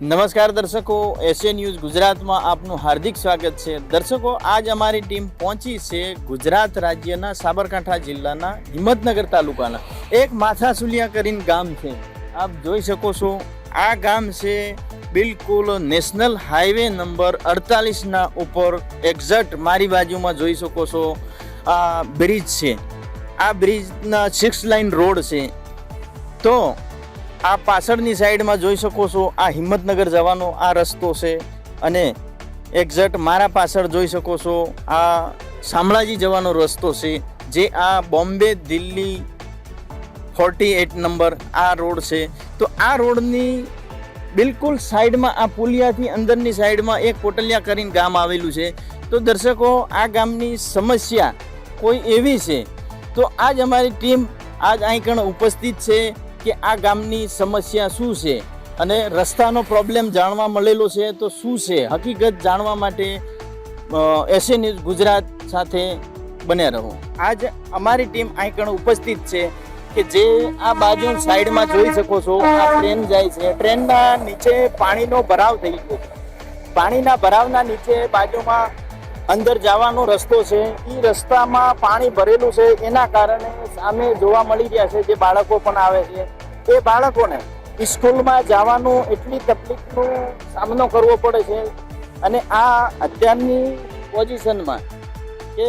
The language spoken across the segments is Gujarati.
નમસ્કાર દર્શકો, એશિયન ન્યૂઝ ગુજરાતમાં આપનું હાર્દિક સ્વાગત છે. દર્શકો, આજ અમારી ટીમ પહોંચી છે ગુજરાત રાજ્યના સાબરકાંઠા જિલ્લાના હિંમતનગર તાલુકાના એક માથાસુલિયા કરીને ગામ છે. આપ જોઈ શકો છો, આ ગામ છે બિલકુલ નેશનલ હાઈવે નંબર 48ના ઉપર. એક્ઝેક્ટ મારી બાજુમાં જોઈ શકો છો આ બ્રિજ છે. આ બ્રિજના 6 લાઇન રોડ છે. તો આ પાછળની સાઈડમાં જોઈ શકો છો, આ હિંમતનગર જવાનો આ રસ્તો છે. અને એક્ઝેક્ટ મારા પાછળ જોઈ શકો છો, આ શામળાજી જવાનો રસ્તો છે, જે આ બોમ્બે દિલ્હી 48 નંબર આ રોડ છે. તો આ રોડની બિલકુલ સાઈડમાં, આ પુલિયાથી અંદરની સાઈડમાં એક પોટલિયા કરીને ગામ આવેલું છે. તો દર્શકો, આ ગામની સમસ્યા કોઈ એવી છે, તો આજ અમારી ટીમ આજ અહીં કણ ઉપસ્થિત છે કે આ ગામની સમસ્યા શું છે અને રસ્તાનો પ્રોબ્લેમ જાણવા મળેલો છે. તો શું છે હકીકત જાણવા માટે એશિયન ન્યૂઝ ગુજરાત સાથે બન્યા રહો. આજ અમારી ટીમ અહીં કણ ઉપસ્થિત છે કે જે આ બાજુ સાઈડમાં જોઈ શકો છો, આ ટ્રેન જાય છે. ટ્રેનના નીચે પાણીનો ભરાવ થઈ ગયો. પાણીના ભરાવના નીચે બાજુમાં અંદર જવાનો રસ્તો છે. એ રસ્તામાં પાણી ભરેલું છે. એના કારણે સામે જોવા મળી રહ્યા છે જે બાળકો પણ આવે છે, એ બાળકોને સ્કૂલમાં જવાનું એટલી તકલીફનો સામનો કરવો પડે છે. અને આ અત્યારની પોઝિશનમાં કે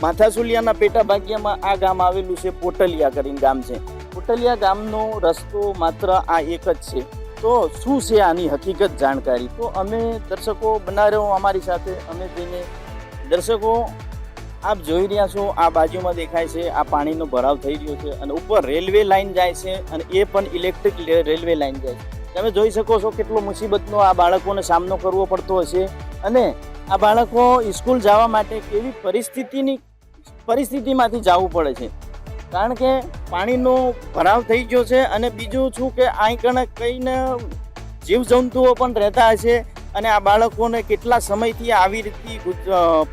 માથાસુલિયાના પેટા ભાગ્યમાં આ ગામ આવેલું છે, પોટલિયા કરીને ગામ છે. પોટલિયા ગામનો રસ્તો માત્ર આ એક જ છે. તો શું છે આની હકીકત જાણકારી, તો અમે દર્શકો બના રહ્યો અમારી સાથે, અમે જઈને. દર્શકો, આપ જોઈ રહ્યા છો, આ બાજુમાં દેખાય છે આ પાણીનો ભરાવ થઈ રહ્યો છે અને ઉપર રેલવે લાઇન જાય છે અને એ પણ ઇલેક્ટ્રિક રેલવે લાઇન જાય છે. તમે જોઈ શકો છો કેટલો મુસીબતનો આ બાળકોને સામનો કરવો પડતો હશે. અને આ બાળકો સ્કૂલ જવા માટે કેવી પરિસ્થિતિમાંથી જવું પડે છે, કારણ કે પાણીનો ભરાવ થઈ ગયો છે. અને બીજું શું કે અહીં કણે કઈને જીવજંતુઓ પણ રહેતા હશે અને આ બાળકોને કેટલા સમયથી આવી રીતે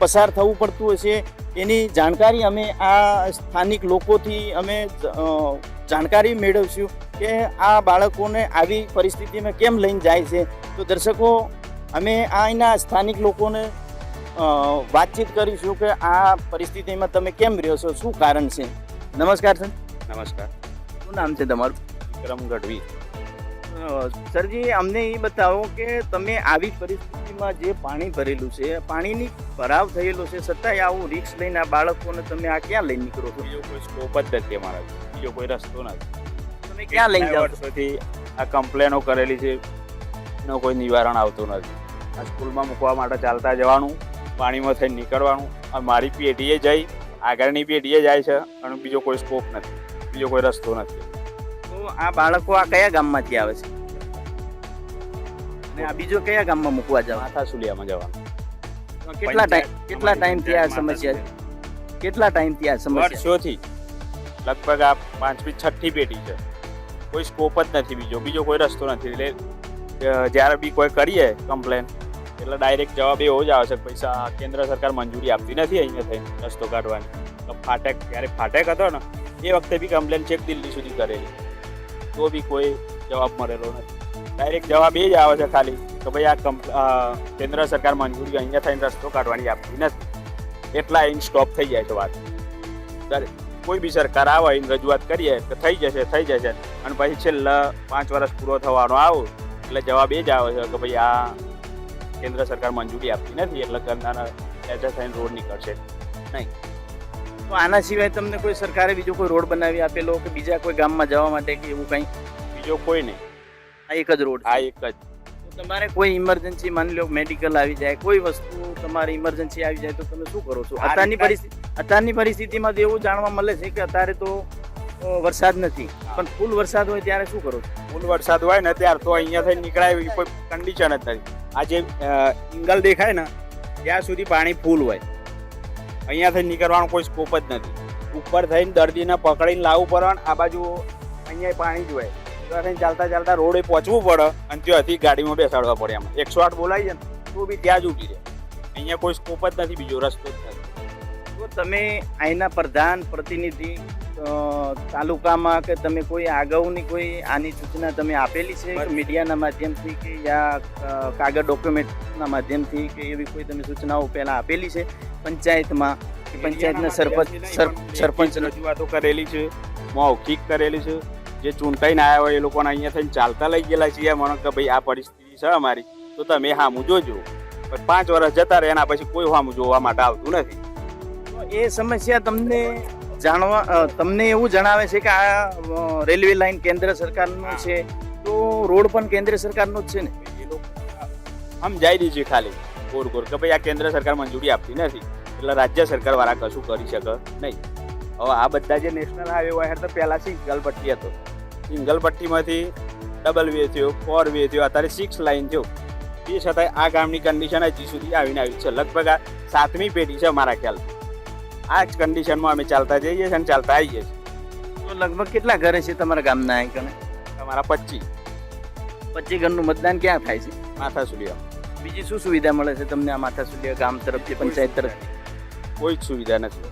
પસાર થવું પડતું હશે, એની જાણકારી અમે આ સ્થાનિક લોકોથી અમે જાણકારી મેળવીશું કે આ બાળકોને આવી પરિસ્થિતિમાં કેમ લઈને જાય છે. તો દર્શકો, અમે અહીંના સ્થાનિક લોકોને વાતચીત કરીશું કે આ પરિસ્થિતિમાં તમે કેમ રહ્યો છો, શું કારણ છે. નમસ્કાર સર. નમસ્કાર. શું નામ છે તમારું? વિક્રમ ગઢવી. સરજી, અમને એ બતાવો કે તમે આવી પરિસ્થિતિમાં જે પાણી ભરેલું છે, પાણીની ભરાવ થયેલો છે, છતાંય આવું રિસ્ક લઈને આ બાળકોને તમે આ ક્યાં લઈને નીકળો છો? બીજો કોઈ સ્કોપ જ નથી અમારા, બીજો કોઈ રસ્તો નથી. તમે ક્યાં લઈને જાઓ છો? વર્ષોથી આ કમ્પ્લેનો કરેલી છે, એનો કોઈ નિવારણ આવતું નથી. આ સ્કૂલમાં મૂકવા માટે ચાલતા જવાનું, પાણીમાં થઈને નીકળવાનું. મારી પેઢીએ જઈ આગળની પેઢીએ જાય છે અને બીજો કોઈ સ્કોપ નથી, બીજો કોઈ રસ્તો નથી. તો આ બાળકો આ કયા ગામમાંથી આવે છે અને આ બીજો કયા ગામમાં મૂકવા જાવ? માથાસુલિયામાં જવાનું. કેટલા ટાઈમથી આ સમસ્યા છે? કેટલા ટાઈમથી આ સમસ્યા? વર્ષોથી, લગભગ આ 5મી 6ઠી પેઢી છે. કોઈ સ્કોપ જ નથી, બીજો કોઈ રસ્તો નથી. એટલે જ્યારે બી કોઈ કરીએ કમ્પ્લેન, એટલે ડાયરેક્ટ જવાબ એવો જ આવે છે કે પૈસા કેન્દ્ર સરકાર મંજૂરી આપતી નથી અહીંયા થઈને રસ્તો કાઢવાની. તો ફાટેક, જ્યારે ફાટેક હતો ને એ વખતે બી કમ્પ્લેન છેક દિલ્હી સુધી કરેલી, તો બી કોઈ જવાબ મળેલો નથી. ડાયરેક્ટ જવાબ એ જ આવે છે ખાલી કે ભાઈ આ કેન્દ્ર સરકાર મંજૂરી અહીંયા થઈને રસ્તો કાઢવાની આપતી નથી. એટલા અહીં સ્ટોપ થઈ જાય છે વાત. ત્યારે કોઈ બી સરકાર આવે એને રજૂઆત કરીએ કે થઈ જશે અને પછી છેલ્લા 5 વર્ષ પૂરો થવાનો આવો એટલે જવાબ એ જ આવે છે કે ભાઈ આ કેન્દ્ર સરકાર મંજૂરી આપતી નથી, એટલે કરનારા એજા થઈને રોડ નીકળશે નહીં. તો આના સિવાય તમને કોઈ સરકારે બીજો કોઈ રોડ બનાવી આપેલો કે બીજા કોઈ ગામમાં જવા માટે કે એવું કંઈ? બીજો કોઈ નહીં, આ એક જ રોડ? આ એક જ. તો તમારે કોઈ ઇમરજન્સી, માની લો મેડિકલ આવી જાય, કોઈ વસ્તુ તમારી ઇમરજન્સી આવી જાય, તો તમે શું કરો છો? અત્યારની પરિસ્થિતિમાં તો એવું જાણવા મળે છે કે અત્યારે તો વરસાદ નથી, પણ ફૂલ વરસાદ હોય ત્યારે શું કરો છો? ફૂલ વરસાદ હોય ને ત્યારે તો અહીંયા થઈને નીકળાય એવી કોઈ કન્ડિશન જ નથી. આ જે ઇંગલ દેખાય ને ત્યાં સુધી પાણી ફૂલ હોય, અહીંયાથી નીકળવાનો કોઈ સ્કોપ જ નથી. ઉપર થઈને દર્દીને પકડીને લાવવું પડે, આ બાજુ અહીંયા પાણી જ હોય, તો થઈને ચાલતા રોડે પહોંચવું પડે અને ત્યાંથી ગાડીમાં બેસાડવા પડે. એમાં 108 બોલાવી છે ને તો બી ત્યાં જ ઊભી રહે. અહીંયા કોઈ સ્કોપ જ નથી, બીજો રસ્તો જ નથી. તો તમે અહીંના પ્રધાન પ્રતિનિધિ તાલુકામાં કે તમે કોઈ અગાઉની કોઈ આની સૂચના તમે આપેલી છે કે મીડિયાના માધ્યમથી કે યા કાગળ ડોક્યુમેન્ટના માધ્યમથી કે એવી કોઈ તમે સૂચનાઓ પહેલાં આપેલી છે પંચાયતમાં કે પંચાયતના સરપંચ રજૂઆતો કરેલી છે, મૌખિક કરેલી છે. જે ચૂંટાઈને આવ્યા હોય એ લોકોને અહીંયા થઈને ચાલતા લઈ ગયેલા છીએ મને કે ભાઈ આ પરિસ્થિતિ છે અમારી, તો તમે સામું જોજો. પણ 5 વર્ષ જતા રહે એના પછી કોઈ સામું જોવા માટે આવતું નથી. તો એ સમસ્યા તમને એવું જણાવે છે કે આ રેલવે લાઇન કેન્દ્ર સરકારનું છે, તો રોડ પણ કેન્દ્ર સરકારનો જ છે ને? એ લોકો સમજાઈ દી છે ખાલી ગોર ગોર કે ભાઈ આ કેન્દ્ર સરકાર મંજૂરી આપતી નથી એટલે રાજ્ય સરકાર વાળા કશું કરી શકે નહીં. હવે આ બધા જે નેશનલ હાઈવે વાયર તો પહેલા સિંગલ પટ્ટી હતો, સિંગલ પટ્ટીમાંથી ડબલ વે થયો, 4 વે થયો, અત્યારે 6 લાઇન થયો. એ છતાંય આ ગામની કન્ડિશન હજી સુધી આવીને આવી છે. લગભગ આ 7મી પેઢી છે મારા ખ્યાલથી. આ જ કન્ડિશનમાં અમે ચાલતા જઈએ છીએ અને ચાલતા આવીએ છીએ. તો લગભગ કેટલા ઘરે છે તમારા ગામના અહીં કને? તમારા 25 ઘરનું મતદાન ક્યાં થાય છે? માથા સુલિયા. બીજી શું સુવિધા મળે છે તમને આ માથા સુલિયા ગામ તરફથી, પંચાયત તરફથી? કોઈ જ સુવિધા નથી.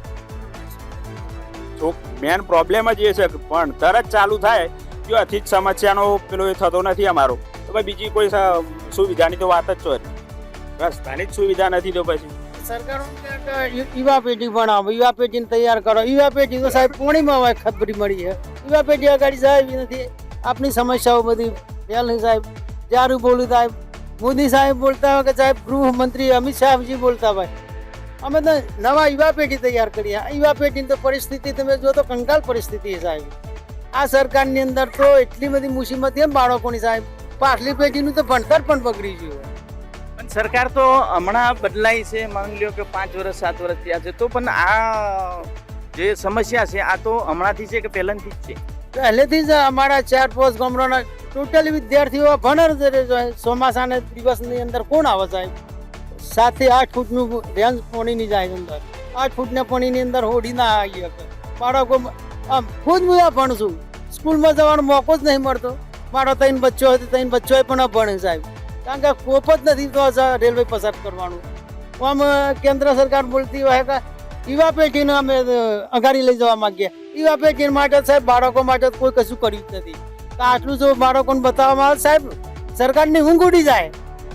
તો મેન પ્રોબ્લેમ જ એ છે કે ભણતર જ ચાલુ થાય ત્યાંથી જ સમસ્યાનો પેલો એ થતો નથી અમારો. તો ભાઈ બીજી કોઈ સુવિધાની તો વાત જ છે. રસ્તાની જ સુવિધા નથી તો પછી સરકાર યુવા પેઢી ભણાવો, યુવા પેઢીને તૈયાર કરો. યુવા પેઢી તો સાહેબ પોણીમાં હોય ખબરી મળી છે. યુવા પેઢી આગળ સાહેબ નથી. આપણી સમસ્યાઓ બધી ફેલ નહીં સાહેબ. જ્યારે બોલું સાહેબ મોદી સાહેબ બોલતા હોય કે સાહેબ ગૃહમંત્રી અમિત શાહજી બોલતા હોય, અમે તો નવા યુવા પેઢી તૈયાર કરીએ. આ યુવા પેઢીની તો પરિસ્થિતિ તમે જો તો કંકાલ પરિસ્થિતિ છે સાહેબ. આ સરકારની અંદર તો એટલી બધી મુસીબત છે બાળકોની સાહેબ. પાછલી પેઢીનું તો ભણતર પણ બગડી ગયું. પણ સરકાર તો હમણાં બદલાઈ છે, માની લ્યો કે 5 વર્ષ 7 વર્ષ થયા છે, તો પણ આ જે સમસ્યા છે આ તો હમણાંથી છે કે પહેલાંથી જ છે? પહેલેથી જ અમારા 4-5 ગામડાના ટોટલી વિદ્યાર્થીઓ ભણર જ રહે છે. ચોમાસાના દિવસની અંદર કોણ આવે સાહેબ? 7 થી 8 ફૂટનું રેન્જ પાણીની જાય અંદર. 8 ફૂટના પાણીની અંદર હોડી ના આવી શકે. બાળકો આમ ખુદ હું આ ભણશું, સ્કૂલમાં જવાનો મોકો જ નહીં મળતો. મારો 3 બચ્ચો હોય તો 3 બચ્ચોએ પણ ભણે સાહેબ, કારણ કે કોપ જ નથી તો રેલવે પસાર કરવાનું. આમ કેન્દ્ર સરકાર બોલતી હોય કે યુવા પેઢીને અમે અગાડી લઈ જવા માંગીએ. યુવા પેઢી માટે સાહેબ બાળકો માટે કોઈ કશું કર્યું જ નથી. તો આટલું જો બાળકોને બતાવવામાં આવે સાહેબ, સરકારની ઊંઘ ઉડી જાય.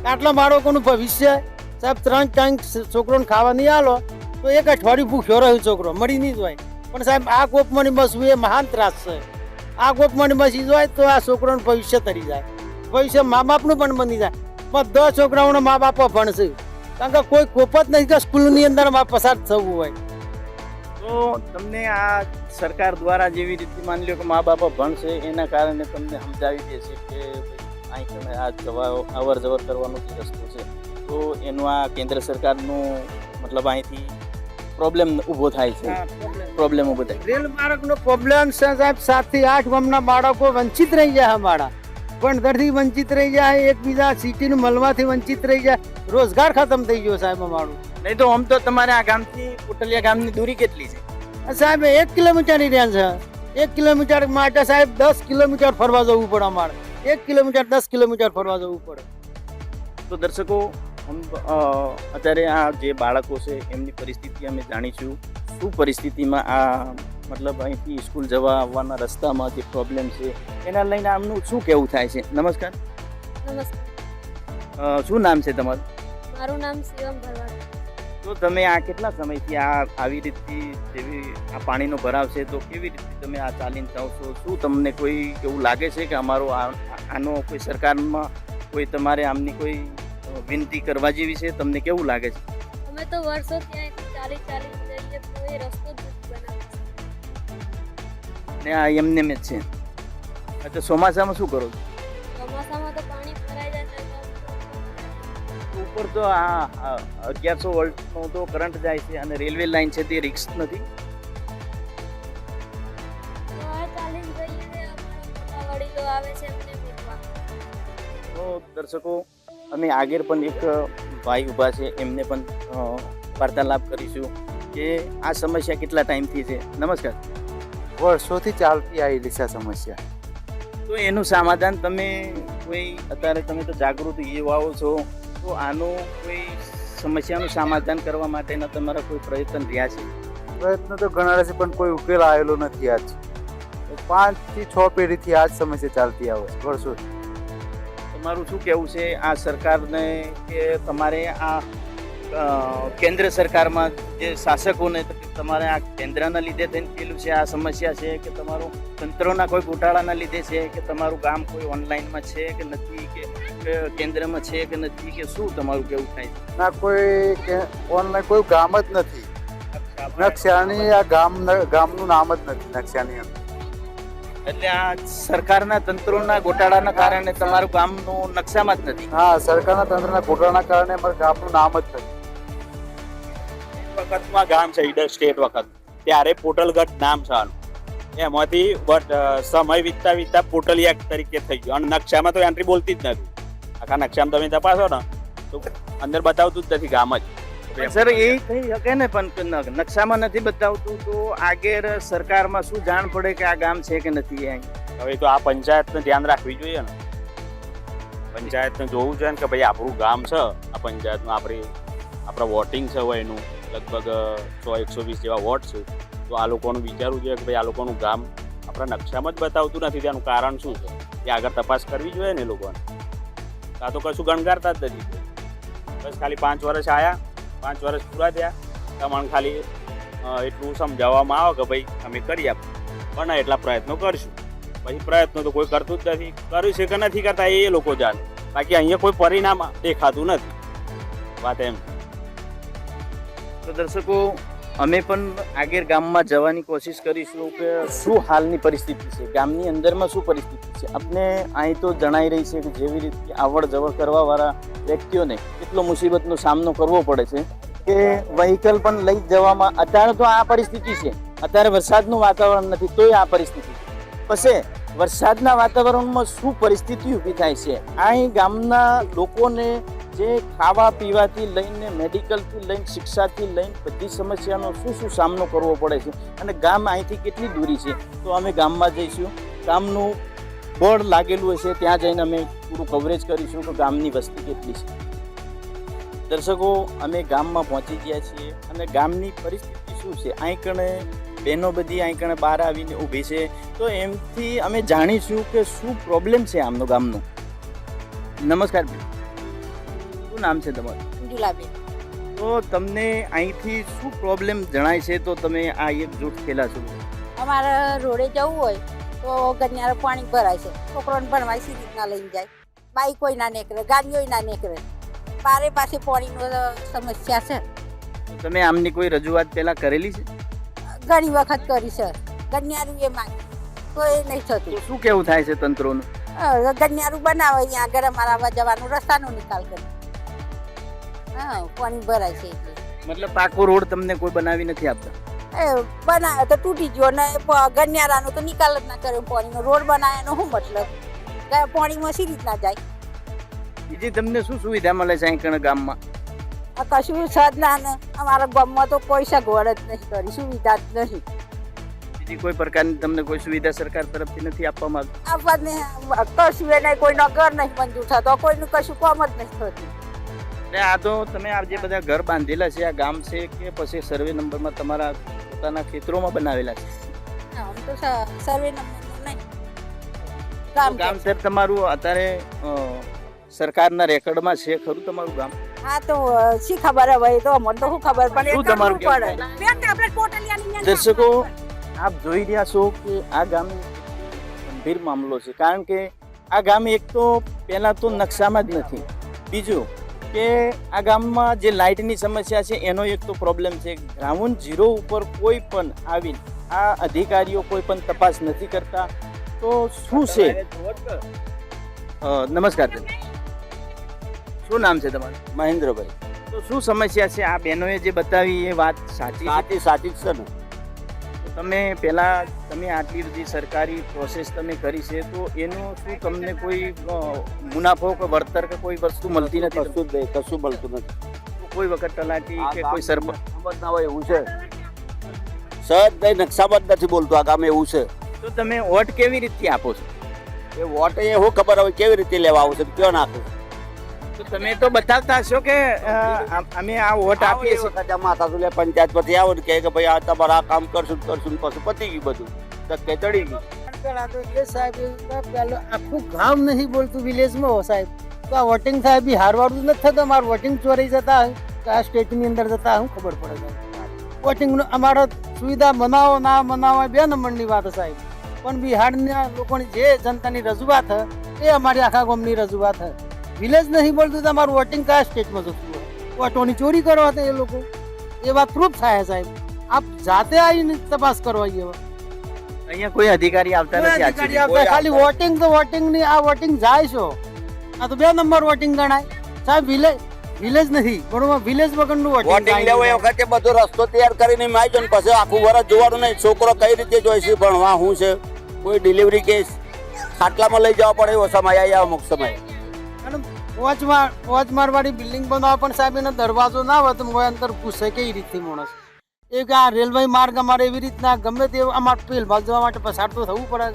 આટલા બાળકોનું ભવિષ્ય સાહેબ 3 ટાઈમ છોકરોને ખાવા નહીં આલો તો 1 અઠવાડિયું ભૂખ્યો રહ્યો છોકરો, મળી નહીં જોય. પણ સાહેબ આ કોપમણી બસવું એ મહાન ત્રાસ છે. આ કોપમણી બસી જાય તો આ છોકરોનું ભવિષ્ય તરી જાય, ભવિષ્ય મા બાપનું પણ બની જાય. બધા છોકરાઓના મા બાપો ભણશે, કારણ કે કોઈ કોપ જ નથી કે સ્કૂલની અંદર પસાર થવું હોય. તો તમને આ સરકાર દ્વારા જેવી રીતે માની લો કે મા બાપા ભણશે એના કારણે તમને સમજાવી દે છે કે અહીં તમે આ અવર જવર કરવાનો જે રસ્તો છે, તો એનું આ કેન્દ્ર સરકારનું મતલબ અહીંથી પ્રોબ્લેમ ઊભો થાય છે. પ્રોબ્લેમ ઊભો થાય. રેલ માર્ગનો પ્રોબ્લેમ છે સાહેબ. 7 થી 8 ગામના બાળકો વંચિત રહી જાય. અમારા ભણતરથી વંચિત રહી જાય, એકબીજા સિટીનું મળવાથી વંચિત રહી જાય. રોજગાર ખતમ થઈ ગયો સાહેબ અમારું. નહીં તો આમ તો તમારે આ ગામથી કોટલિયા ગામની દૂરી કેટલી છે? સાહેબ 1 કિલોમીટરની રેન્જ છે. 1 કિલોમીટર માટે સાહેબ 10 કિલોમીટર ફરવા જવું પડે અમારે. 1 કિલોમીટર 10 કિલોમીટર ફરવા જવું પડે. તો દર્શકો, અત્યારે આ જે બાળકો છે એમની પરિસ્થિતિ અમે જાણીશું. શું પરિસ્થિતિમાં આ મતલબ અહીંથી સ્કૂલ જવા આવવાના રસ્તામાં જે પ્રોબ્લેમ છે એના લઈને આમનું શું કહેવું થાય છે? નમસ્કાર. નમસ્કાર. શું નામ છે તમારું? મારું નામ શિવમ ભરવાડ. તો તમે આ કેટલા સમયથી આવી રીતે જેવી આ પાણીનો ભરાવ છે તો કેવી રીતે તમે આ ચાલીને જાઓ છો? શું તમને કોઈ એવું લાગે છે કે અમારો આનો કોઈ સરકારમાં કોઈ તમારે આમની કોઈ વિનંતી કરવા જેવી છે? તમને કેવું લાગે છે? અમે તો વર્ષો ત્યાંથી ચાલી જઈએ તો એ રસ્તો જ નથી બનાવતો. ને આ એમને જ છે. તો ચોમાસામાં શું કરો છો? ચોમાસામાં તો પાણી ભરાઈ જાય છે. ઉપર તો આ 1100 વોલ્ટનો તો કરંટ જાય છે અને રેલવે લાઇન છે તે રિસ્ક નથી. તો આ ચાલીને જઈએ, અમારા મોટા વડીલો આવે છે અમને મૂકવા. તો દર્શકો, અમે આગળ પણ એક ભાઈ ઊભા છે, એમને પણ વાર્તાલાપ કરીશું કે આ સમસ્યા કેટલા ટાઈમથી છે. નમસ્કાર. વર્ષોથી ચાલતી આવેલી છે આ સમસ્યા. તો એનું સમાધાન તમે કોઈ અત્યારે તમે તો જાગૃત યુવાઓ છો, તો આનું કોઈ સમસ્યાનું સમાધાન કરવા માટેના તમારા કોઈ પ્રયત્ન રહ્યા છે? પ્રયત્ન તો ઘણા છે પણ કોઈ ઉકેલ આવેલો નથી આજ. 5 થી 6 પેઢીથી આ જ સમસ્યા ચાલતી આવે છે વર્ષોથી. તમારું શું કહેવું છે આ સરકારને કે તમારે આ કેન્દ્ર સરકારમાં જે શાસકોને તમારે આ કેન્દ્રના લીધે થઈને પેલું છે આ સમસ્યા છે કે તમારું તંત્રોના કોઈ ગોટાળાના લીધે છે કે તમારું ગામ કોઈ ઓનલાઈનમાં છે કે નથી કે કેન્દ્રમાં છે કે નથી કે શું તમારું કેવું થાય છે? ના કોઈ ઓનલાઈન કોઈ ગામ જ નથી. નકશાની આ ગામનું નામ જ નથી નકશાની અંદર. એટલે આ સરકારના તંત્રોના ગોટાળાના કારણે તમારું ગામનું નકશામાં જ નથી. હા, સરકારના તંત્રના ગોટાળાના કારણે અમારા ગામનું નામ જ નથી. વખતમાં ગામ છે ઈડર સ્ટેટ વખત ત્યારે પોટલગઢ નામ છે આનું. એમાંથી સમય વીતતા પોટલી એક્ટ તરીકે થઈ ગયું અને નકશામાં તો એન્ટ્રી બોલતી જ નથી. આખા નકશામાં તમે તપાસો ને તો અંદર બતાવતું જ નથી ગામ જ. સર એ થઈ શકે ને પણ નકશામાં નથી બતાવતું તો આગળ સરકારમાં શું જાણ પડે કે આ ગામ છે કે નથી? હવે તો આ પંચાયતને ધ્યાન રાખવી જોઈએ ને. પંચાયતને જોવું જોઈએ ને કે ભાઈ આપણું ગામ છે, આ પંચાયતમાં આપણા વોટિંગ છે હોય એનું લગભગ 100-120 જેવા વોટ છે. તો આ લોકોનું વિચારવું જોઈએ કે ભાઈ આ લોકોનું ગામ આપણા નકશામાં જ બતાવતું નથી. તેનું કારણ શું છે એ આગળ તપાસ કરવી જોઈએ ને એ લોકોને. આ તો કશું ગણગારતા જ નથી. બસ ખાલી 5 વર્ષ આવ્યા, 5 વર્ષ પૂરા થયા, તમને ખાલી એટલું સમજાવવામાં આવે કે ભાઈ અમે કરી આપીએ પણ એટલા પ્રયત્નો કરશું. પછી પ્રયત્નો તો કોઈ કરતું જ નથી. કર્યું છે કે નથી કરતા એ લોકો જાણે. બાકી અહીંયા કોઈ પરિણામ દેખાતું નથી. વાત એમ. તો દર્શકો અમે પણ આગળ ગામમાં જવાની કોશિશ કરીશું કે શું હાલની પરિસ્થિતિ છે, ગામની અંદરમાં શું પરિસ્થિતિ છે. આપને અહીં તો જણાઈ રહી છે કે જેવી રીતે આવડ જવડ કરવાવાળા વ્યક્તિઓને કેટલો મુસીબતનો સામનો કરવો પડે છે કે વ્હીકલ પણ લઈ જવામાં. અત્યારે તો આ પરિસ્થિતિ છે, અત્યારે વરસાદનું વાતાવરણ નથી તોય આ પરિસ્થિતિ. પછી વરસાદના વાતાવરણમાં શું પરિસ્થિતિ ઊભી થાય છે. અહીં ગામના લોકોને જે ખાવા પીવાથી લઈને મેડિકલથી લઈને શિક્ષાથી લઈને બધી સમસ્યાનો શું સામનો કરવો પડે છે અને ગામ અહીંથી કેટલી દૂરી છે તો અમે ગામમાં જઈશું. ગામનું બોર્ડ લાગેલું હશે ત્યાં જઈને અમે પૂરું કવરેજ કરીશું કે ગામની વસ્તી કેટલી છે. દર્શકો અમે ગામમાં પહોંચી ગયા છીએ અને ગામની પરિસ્થિતિ શું છે. અહીં કણે બહેનો બધી અહીં કણે બહાર આવીને ઊભી છે તો એમથી અમે જાણીશું કે શું પ્રોબ્લેમ છે આમનો ગામનો. નમસ્કાર બેન, શું નામ છે તમારું? મંજુલાબેન. તો તમને અહીંથી શું પ્રોબ્લેમ જણાય છે તો તમે આ એકજૂટ થયેલા છો? અમારે રોડે જવું હોય તો ગન્યારે પાણી ભરાય છે, છોકરોને ભણવાય સી રીતના લઈને જાય, બાઈક કોઈ ના નીકળે, ગાડીઓ ના નીકળે, પારે પાસે પાણીનો સમસ્યા છે. તમે આમની કોઈ રજૂઆત પહેલા કરેલી છે? ઘણી વખત કરી છે, ગન્યારું એ માંગે તો એ નહીં થતું. તો શું કેવું થાય છે તંત્રોનું? ગન્યારું બનાવે અહીંયા આગળ અમારા આવવા જવાનો રસ્તાનો નિકાલ કરે. હા, પાણી ભરાય છે એટલે. મતલબ પાકો રોડ તમને કોઈ બનાવી નથી આપતા? એ બનાવે તો તૂટી ગયો ને ગન્યારાનો તો નિકાલ જ ના કર્યો. પાણીનો રોડ બનાવ્યાનો શું મતલબ? પાણીમાં સી રીતના જાય? બીજી તમને શું સુવિધા મળે છે અહીં કણે ગામમાં? કશું છે જ ના ને અમારા ગામમાં તો કોઈ સગવડ જ નહીં કરી, સુવિધા જ નહીં. બીજી કોઈ પ્રકારની તમને કોઈ સુવિધા સરકાર તરફથી નથી આપવામાં આપણને કશું એ નહીં, કોઈનો ઘર નહીં મંજૂર થતો, કોઈનું કશું કામ જ નહીં થતું. એટલે આ તો તમે આ જે બધા ઘર બાંધેલા છે આ ગામ છે કે પછી સર્વે નંબરમાં તમારા પોતાના ખેતરોમાં બનાવેલા છે? આમ તો સર્વે નંબરનું નહીં. ગામ સર તમારું અત્યારે સરકારના રેકોર્ડમાં છે ખરું તમારું ગામ? હા તો શી ખબર હવે, તો અમને તો શું ખબર પડે. શું તમારું પડે? દર્શકો આપ જોઈ રહ્યા છો કે આ ગામ ગંભીર મામલો છે. કારણ કે આ ગામ એક તો પહેલાં તો નકશામાં જ નથી, બીજું કે આ ગામમાં જે લાઇટની સમસ્યા છે એનો એક તો પ્રોબ્લેમ છે. ગ્રાઉન્ડ ઝીરો ઉપર કોઈ પણ આવીને આ અધિકારીઓ કોઈ પણ તપાસ નથી કરતા. તો શું છે? નમસ્કાર, શું નામ છે તમારું? મહેન્દ્રભાઈ. તો શું સમસ્યા છે? આ બહેનોએ જે બતાવી એ વાત સાચી સાચી જ છે ને. તમે પહેલાં તમે આટલી બધી સરકારી પ્રોસેસ તમે કરી છે તો એનું શું તમને કોઈ મુનાફો કે વળતર કે કોઈ વસ્તુ મળતી નથી? કશું મળતું નથી. કોઈ વખત તલાટી કે કોઈ સરપંચ સમજ ના હોય એવું છે. સહજ નહીં, નકશામાં જ નથી બોલતું આ ગામ એવું છે. તો તમે વોટ કેવી રીતે આપો છો? એ વોટ એ હું ખબર હવે કેવી રીતે લેવા આવશે, કયો નાખે? તો તમે તો બતાવતા હશો કે અમે આ વોટ આપીએ છીએ. માતા સુલે પંચાયત પછી આવો ને કહે કે ભાઈ આ તમારા આ કામ કરશું ને કરશું ને પછી પતી ગયું બધું ધક્કે ચડી ગયું. આ તો એ સાહેબ પેલો આખું ગામ નહીં બોલતું વિલેજમાં હો સાહેબ. તો આ વોટિંગ સાહેબ બી હારવાડું નથી થતું. અમારું વોટિંગ ચોરી જતા હોય તો આ સ્ટેટની અંદર જતા શું ખબર પડે સાહેબ. વોટિંગનું અમારો સુવિધા બનાવો ના બનાવો 2 નંબરની વાત સાહેબ. પણ બિહારના લોકોની જે જનતાની રજૂઆત એ અમારી આખા ગામની રજૂઆત છે. વિલેજ નહીં બોલતું તો અમારું વોટિંગ કયા સ્ટેટમાં જતું હોય. વોટોની ચોરી કરવા હતા એ લોકો. એ વાત પ્રૂફ થાય સાહેબ. આપ જાતે આવીને તપાસ કરવા એવા અહીંયા કોઈ અધિકારી આવતા નથી આજ સુધી. ખાલી વોટિંગ તો વોટિંગ ની આ વોટિંગ જાય છો. આ તો 2 નંબર વોટિંગ ગણાય સાહેબ. વિલેજ નથી બરોબર. વિલેજ વગરનું વોટિંગ લેવો એ વખતે બધો રસ્તો તૈયાર કરીને માયજો ને પછી આખું વર્ષ જોવાનું નહીં. છોકરો કઈ રીતે જોઈશે ભણવા શું છે, કોઈ ડિલિવરી કેસ ખાટલામાં લઈ જવા પડે એવો સમય આવી અમુક સમય. વોચ મારવાળી બિલ્ડિંગ બનાવવા પણ સાહેબ એનો દરવાજો ના હોય તો મોય અંદર ઘૂસે કઈ રીતથી માણસ. એ કે આ રેલવે માર્ગ અમારે એવી રીતના ગમે તે અમારે પેલ ભાગ જવા માટે પસાર તો થવું પડે.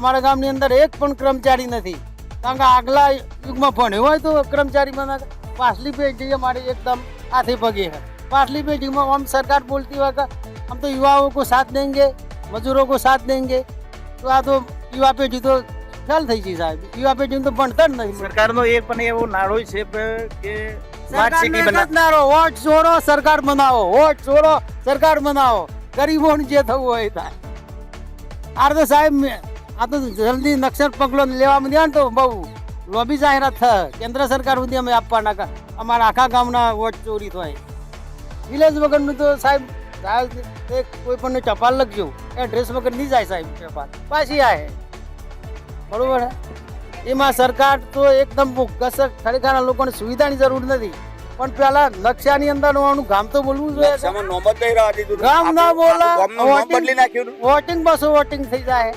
અમારા ગામની અંદર એક પણ કર્મચારી નથી. કારણ કે આગલા યુગમાં ભણ્યો હોય તો કર્મચારી બનાવે. પાછલી પેઢી અમારી એકદમ હાથે પગે है. પાછલી પેઢીમાં આમ સરકાર બોલતી હોય કે हम तो युवाओं को साथ देंगे, मजदूरों को साथ देंगे. तो આ તો યુવા પેઢી તો ખ્યાલ થઈ ગઈ સાહેબ. યુવા પેઢી તો ભણતર નહીં. સરકારનો એ પણ એવો નારો છે કે સ્માર્ટ સિટી બનાવો. વોટ છોડો સરકાર બનાવો. વોટ છોડો સરકાર બનાવો. ગરીબોને જે થવું હોય થાય. આ તો સાહેબ આ તો જલ્દી નક્સલ પગલો લેવામાં દે ને તો બહુ લોબી જાહેરાત થાય. કેન્દ્ર સરકાર સુધી અમે આપવાના અમારા આખા ગામના વોટ ચોરી થાય. વિલેજ વગરનું તો સાહેબ કોઈ પણ ટપાલ લખજો એડ્રેસ વગર નહીં જાય સાહેબ. ટપાલ પાછી આવે બરોબર. એમાં સરકાર તો એકદમ ખરેખર લોકોને સુવિધાની જરૂર નથી. પણ પેલા નકશાની અંદર ગામ તો બોલવું જોઈએ. ગામ ના બોલા વોટિંગ બસો વોટિંગ થઈ જાય.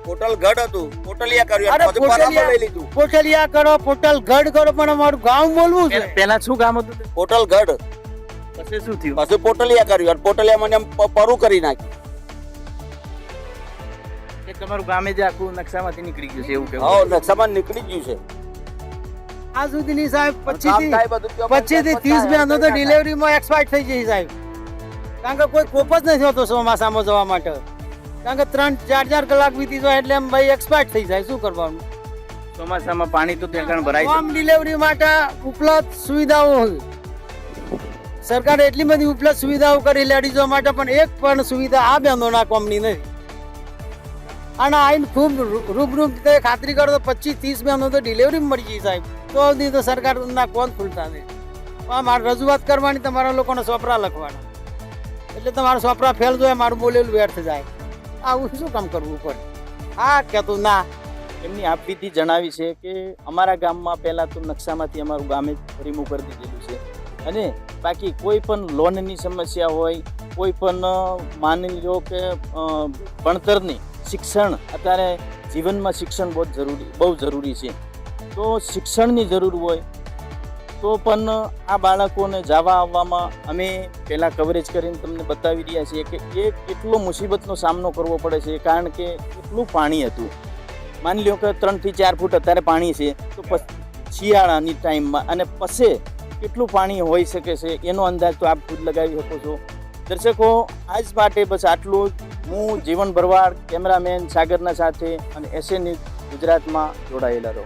પોટલ ગઢ હતું, પોટલિયા કર્યું, પોટલિયા કરો, પોટલ ગઢ કરો, પણ અમારું ગામ બોલવું છે. પેલા શું ગામ હતું? પોટલ ગઢ. પછી શું થયું? પછી પોટલિયા કર્યું અને પોટલિયા મને પરું કરી નાખ્યું. તમારું ગામે જે આખું નકશામાંથી નીકળી ગયું છે એવું કેવું? હા, નકશામાં નીકળી ગયું છે. આ સુધીની સાહેબ 25 થી 30 બહેનો તો ડિલિવરીમાં એક્સપાયર થઈ ગઈ સાહેબ. કારણ કે કોઈ કોપ જ નથી હોતો ચોમાસામાં જવા માટે. કારણ કે 3-4 કલાક વીતી જાય એટલે એમ ભાઈ એક્સપાયર થઈ જાય. શું કરવાનું? ચોમાસામાં પાણી તો ત્યાં ભરાય. હોમ ડિલિવરી માટે ઉપલબ્ધ સુવિધાઓ હોય. સરકારે એટલી બધી ઉપલબ્ધ સુવિધાઓ કરી લેડીઝો માટે, પણ એક પણ સુવિધા આ બહેનોના કોમની નથી. અને આઈને ખૂબ રૂબરૂ ખાતરી કરો તો 25-30 બહેનો તો ડિલિવરી મળી ગઈ સાહેબ. તો સુધી તો સરકારના કોણ ખુલતા નહીં. મારે રજૂઆત કરવાની, તમારા લોકોને સોપરા લખવાના. એટલે તમારા સોપરા ફેલ જોઈએ, મારું બોલેલું વ્યર્થ જાય. આવું શું કામ કરવું પડે? હા કહેતું ના. એમની આપવીથી જણાવી છે કે અમારા ગામમાં પહેલાં તો નકશામાંથી અમારું ગામે રિમૂવ કરી દીધેલું છે. અને બાકી કોઈ પણ લોનની સમસ્યા હોય, કોઈ પણ માની લો કે ભણતરની શિક્ષણ, અત્યારે જીવનમાં શિક્ષણ બહુ જરૂરી છે. તો શિક્ષણની જરૂર હોય તો પણ આ બાળકોને જવા આવવામાં અમે પહેલાં કવરેજ કરીને તમને બતાવી રહ્યા છીએ કે એ કેટલો મુસીબતનો સામનો કરવો પડે છે. કારણ કે એટલું પાણી હતું. માની લો કે 3 થી 4 ફૂટ અત્યારે પાણી છે, તો શિયાળાની ટાઈમમાં અને પછી કેટલું પાણી હોઈ શકે છે એનો અંદાજ તો આપ ખુદ લગાવી શકો છો. દર્શકો, આજ માટે બસ આટલું. હું જીવન ભરવાડ, કેમેરામેન સાગરના સાથે, અને એસએ ન્યૂઝ ગુજરાતમાં જોડાયેલા રહો.